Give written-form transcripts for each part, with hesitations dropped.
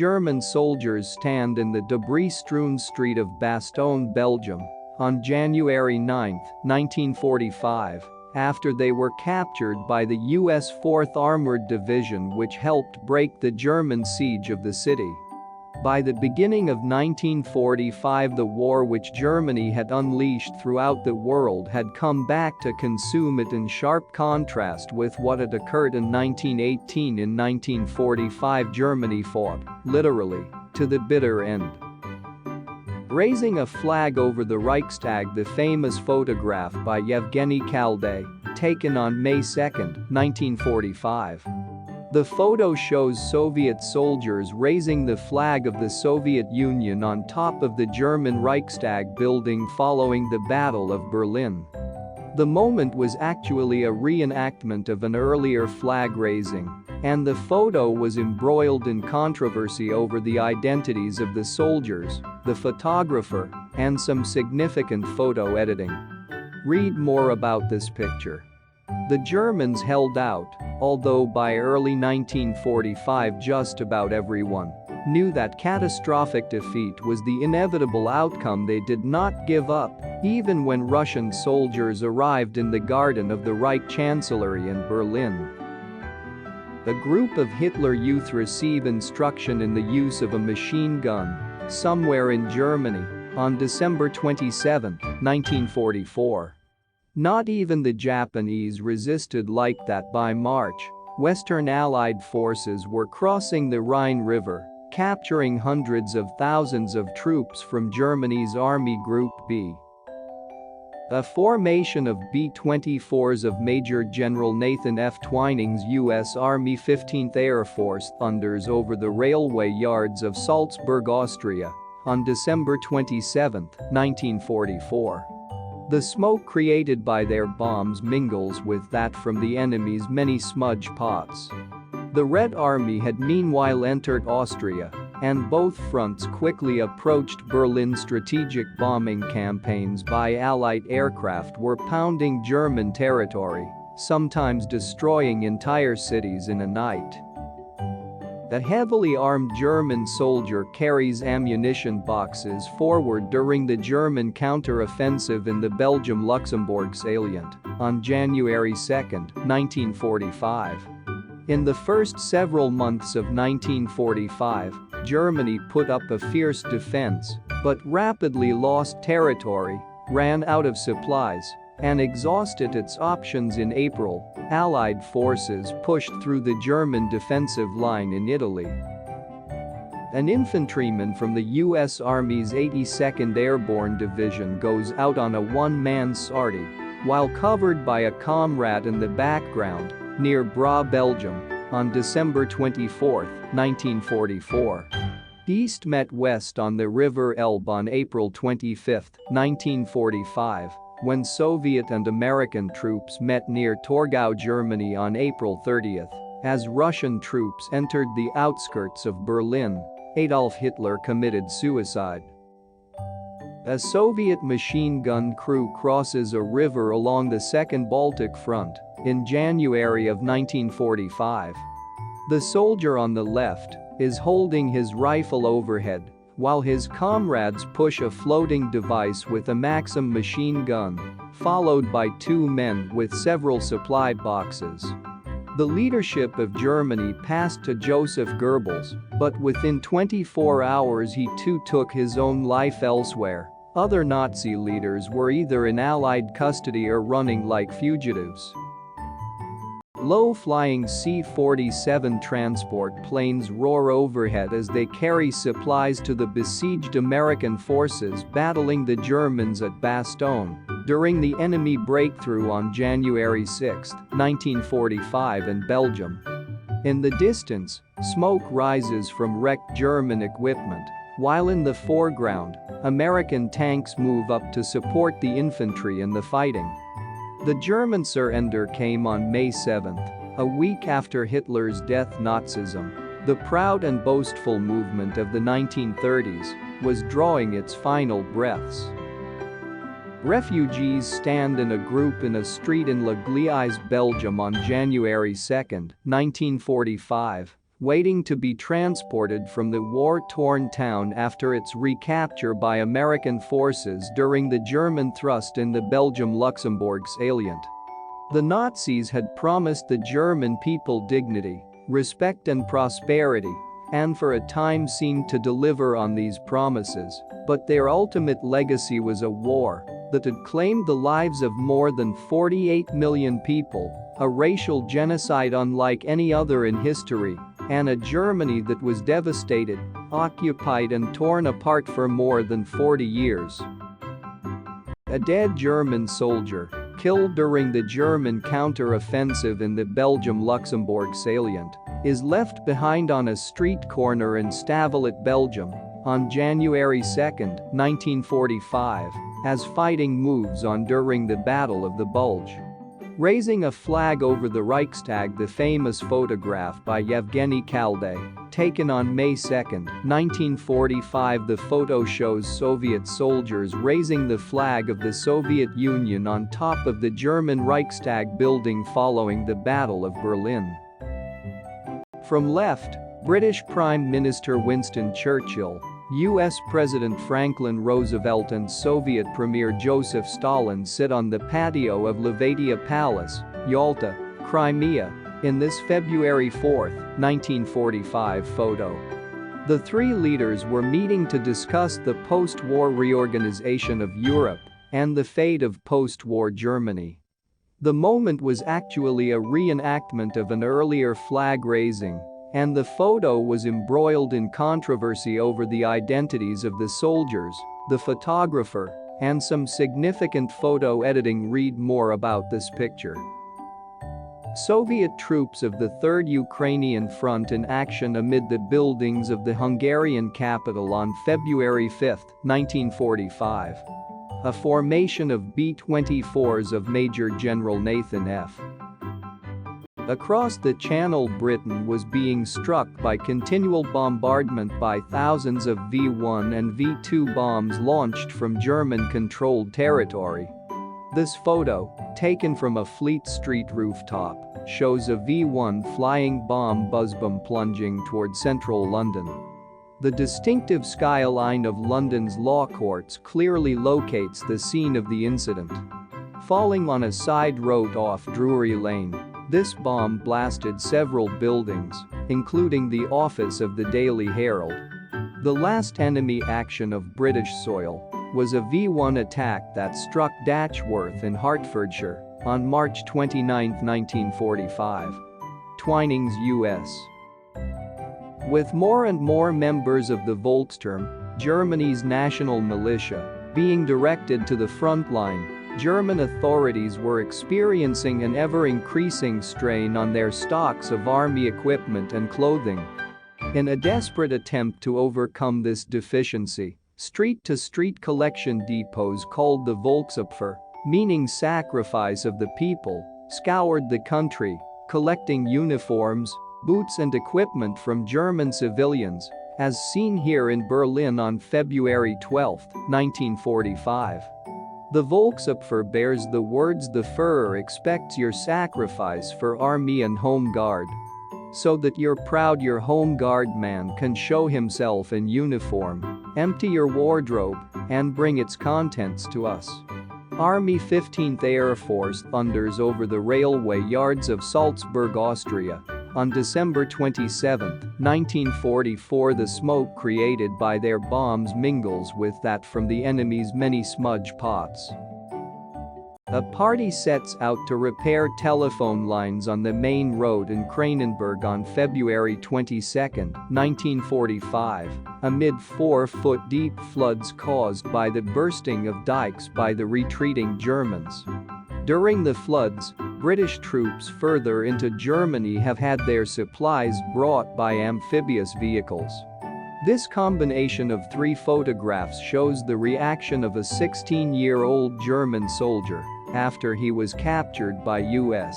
German soldiers stand in the debris-strewn street of Bastogne, Belgium, on January 9, 1945, after they were captured by the U.S. 4th Armored Division, which helped break the German siege of the city. By the beginning of 1945, the war which Germany had unleashed throughout the world had come back to consume it, in sharp contrast with what had occurred in 1918. In 1945, Germany fought, literally, to the bitter end. Raising a flag over the Reichstag, the famous photograph by Yevgeny Kalday, taken on May 2, 1945. The photo shows Soviet soldiers raising the flag of the Soviet Union on top of the German Reichstag building following the Battle of Berlin. The moment was actually a reenactment of an earlier flag raising, and the photo was embroiled in controversy over the identities of the soldiers, the photographer, and some significant photo editing. Read more about this picture. The Germans held out, although by early 1945 just about everyone knew that catastrophic defeat was the inevitable outcome. They did not give up, even when Russian soldiers arrived in the garden of the Reich Chancellery in Berlin. A group of Hitler Youth receive instruction in the use of a machine gun somewhere in Germany on December 27, 1944. Not even the Japanese resisted like that. By March, Western Allied forces were crossing the Rhine River, capturing hundreds of thousands of troops from Germany's Army Group B. A formation of B-24s of Major General Nathan F. Twining's U.S. Army 15th Air Force thunders over the railway yards of Salzburg, Austria, on December 27, 1944. The smoke created by their bombs mingles with that from the enemy's many smudge pots. The Red Army had meanwhile entered Austria, and both fronts quickly approached Berlin. Strategic bombing campaigns by Allied aircraft were pounding German territory, sometimes destroying entire cities in a night. A heavily armed German soldier carries ammunition boxes forward during the German counter-offensive in the Belgium-Luxembourg salient on January 2, 1945. In the first several months of 1945, Germany put up a fierce defense, but rapidly lost territory, ran out of supplies, and exhausted its options. In April, Allied forces pushed through the German defensive line in Italy. An infantryman from the U.S. Army's 82nd Airborne Division goes out on a one-man sortie, while covered by a comrade in the background, near Bra, Belgium, on December 24, 1944. East met West on the River Elbe on April 25, 1945. When Soviet and American troops met near Torgau, Germany on April 30, as Russian troops entered the outskirts of Berlin, Adolf Hitler committed suicide. A Soviet machine gun crew crosses a river along the Second Baltic Front in January of 1945. The soldier on the left is holding his rifle overhead, while his comrades push a floating device with a Maxim machine gun, followed by two men with several supply boxes. The leadership of Germany passed to Joseph Goebbels, but within 24 hours he too took his own life elsewhere. Other Nazi leaders were either in Allied custody or running like fugitives. Low-flying C-47 transport planes roar overhead as they carry supplies to the besieged American forces battling the Germans at Bastogne during the enemy breakthrough on January 6, 1945 in Belgium. In the distance, smoke rises from wrecked German equipment, while in the foreground, American tanks move up to support the infantry in the fighting. The German surrender came on May 7, a week after Hitler's death. Nazism, the proud and boastful movement of the 1930s, was drawing its final breaths. Refugees stand in a group in a street in La Gliese, Belgium on January 2, 1945, waiting to be transported from the war-torn town after its recapture by American forces during the German thrust in the Belgium-Luxembourg salient. The Nazis had promised the German people dignity, respect and prosperity, and for a time seemed to deliver on these promises, but their ultimate legacy was a war that had claimed the lives of more than 48 million people, a racial genocide unlike any other in history, and a Germany that was devastated, occupied and torn apart for more than 40 years. A dead German soldier, killed during the German counter-offensive in the Belgium-Luxembourg salient, is left behind on a street corner in Stavelot, Belgium, on January 2, 1945, as fighting moves on during the Battle of the Bulge. Raising a flag over the Reichstag, the famous photograph by Yevgeny Kalday, taken on May 2, 1945. The photo shows Soviet soldiers raising the flag of the Soviet Union on top of the German Reichstag building following the Battle of Berlin. From left, British Prime Minister Winston Churchill, US President Franklin Roosevelt and Soviet Premier Joseph Stalin sit on the patio of Levadia Palace, Yalta, Crimea, in this February 4, 1945 photo. The three leaders were meeting to discuss the post-war reorganization of Europe and the fate of post-war Germany. The moment was actually a reenactment of an earlier flag raising, and the photo was embroiled in controversy over the identities of the soldiers, the photographer, and some significant photo editing. Read more about this picture. Soviet troops of the Third Ukrainian Front in action amid the buildings of the Hungarian capital on February 5, 1945. A formation of B-24s of Major General Nathan F. Across the Channel, Britain was being struck by continual bombardment by thousands of V-1 and V-2 bombs launched from German-controlled territory. This photo, taken from a Fleet Street rooftop, shows a V-1 flying bomb buzzbomb plunging toward central London. The distinctive skyline of London's law courts clearly locates the scene of the incident. Falling on a side road off Drury Lane, this bomb blasted several buildings, including the office of the Daily Herald. The last enemy action of British soil was a V-1 attack that struck Datchworth in Hertfordshire on March 29, 1945. Twinings, U.S. With more and more members of the Volkssturm, Germany's national militia, being directed to the front line, German authorities were experiencing an ever-increasing strain on their stocks of army equipment and clothing. In a desperate attempt to overcome this deficiency, street-to-street collection depots called the Volksopfer, meaning sacrifice of the people, scoured the country, collecting uniforms, boots and equipment from German civilians, as seen here in Berlin on February 12, 1945. The Volksopfer bears the words "The Führer expects your sacrifice for army and home guard. So that you're proud your home guard man can show himself in uniform, empty your wardrobe, and bring its contents to us." Army 15th Air Force thunders over the railway yards of Salzburg, Austria. On December 27, 1944, the smoke created by their bombs mingles with that from the enemy's many smudge pots. A party sets out to repair telephone lines on the main road in Kranenburg on February 22, 1945, amid 4-foot-deep floods caused by the bursting of dikes by the retreating Germans. During the floods, British troops further into Germany have had their supplies brought by amphibious vehicles. This combination of three photographs shows the reaction of a 16-year-old German soldier after he was captured by U.S.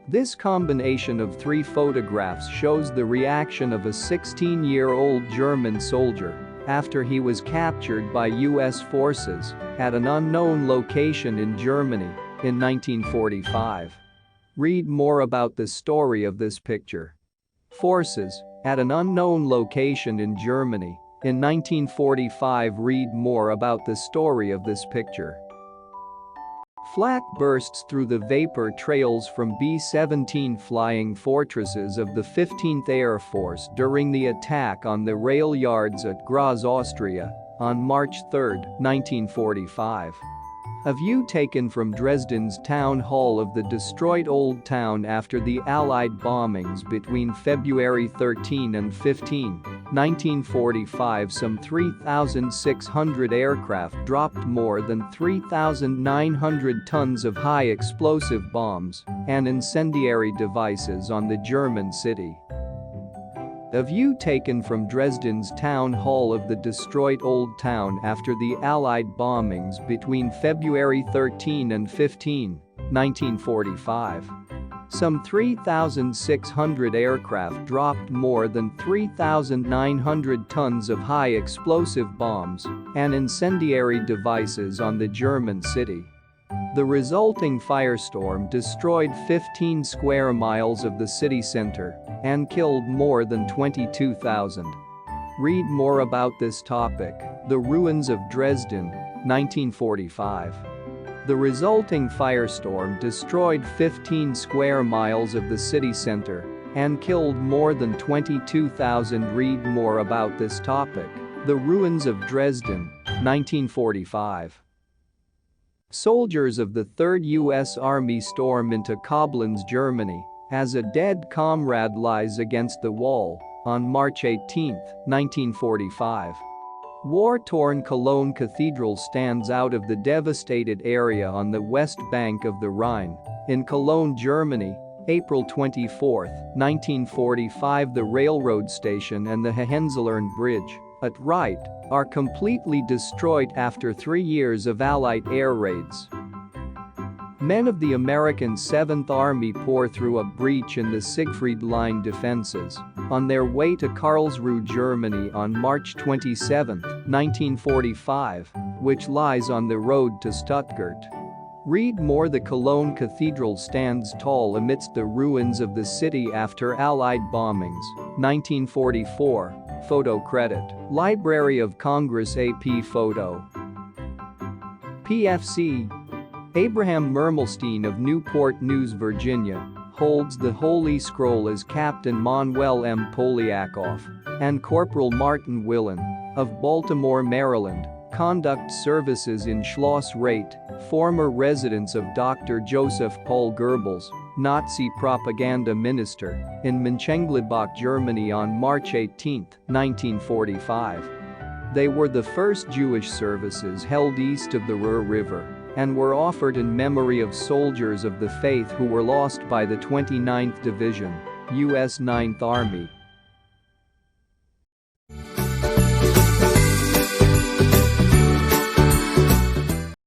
This combination of three photographs shows the reaction of a 16-year-old German soldier after he was captured by U.S. forces at an unknown location in Germany in 1945. Read more about the story of this picture. forces at an unknown location in Germany. In 1945, read more about the story of this picture. Flak bursts through the vapor trails from B-17 flying fortresses of the 15th Air Force during the attack on the rail yards at Graz, Austria, on March 3, 1945. A view taken from Dresden's town hall of the destroyed Old Town after the Allied bombings between February 13 and 15, 1945. Some 3,600 aircraft dropped more than 3,900 tons of high explosive bombs and incendiary devices on the German city. A view taken from Dresden's town hall of the destroyed Old Town after the Allied bombings between February 13 and 15, 1945. Some 3,600 aircraft dropped more than 3,900 tons of high explosive bombs and incendiary devices on the German city. The resulting firestorm destroyed 15 square miles of the city center and killed more than 22,000. Read more about this topic. The ruins of Dresden, 1945. The resulting firestorm destroyed 15 square miles of the city center and killed more than 22,000. Read more about this topic. The ruins of Dresden, 1945. Soldiers of the 3rd U.S. Army storm into Koblenz, Germany, as a dead comrade lies against the wall, on March 18, 1945. War-torn Cologne Cathedral stands out of the devastated area on the west bank of the Rhine. In Cologne, Germany, April 24, 1945. The railroad station and the Hohenzollern Bridge, at Reit, are completely destroyed after 3 years of Allied air raids. Men of the American 7th Army pour through a breach in the Siegfried Line defenses on their way to Karlsruhe, Germany on March 27, 1945, which lies on the road to Stuttgart. Read more. The Cologne Cathedral stands tall amidst the ruins of the city after Allied bombings, 1944. Photo credit. Library of Congress AP photo. PFC. Abraham Mermelstein of Newport News, Virginia, holds the Holy Scroll as Captain Manuel M. Poliakoff and Corporal Martin Willen of Baltimore, Maryland, conduct services in Schloss Reit, former residence of Dr. Joseph Paul Goebbels, Nazi propaganda minister, in Mönchengladbach, Germany on March 18, 1945. They were the first Jewish services held east of the Ruhr River and were offered in memory of soldiers of the faith who were lost by the 29th Division, U.S. 9th Army,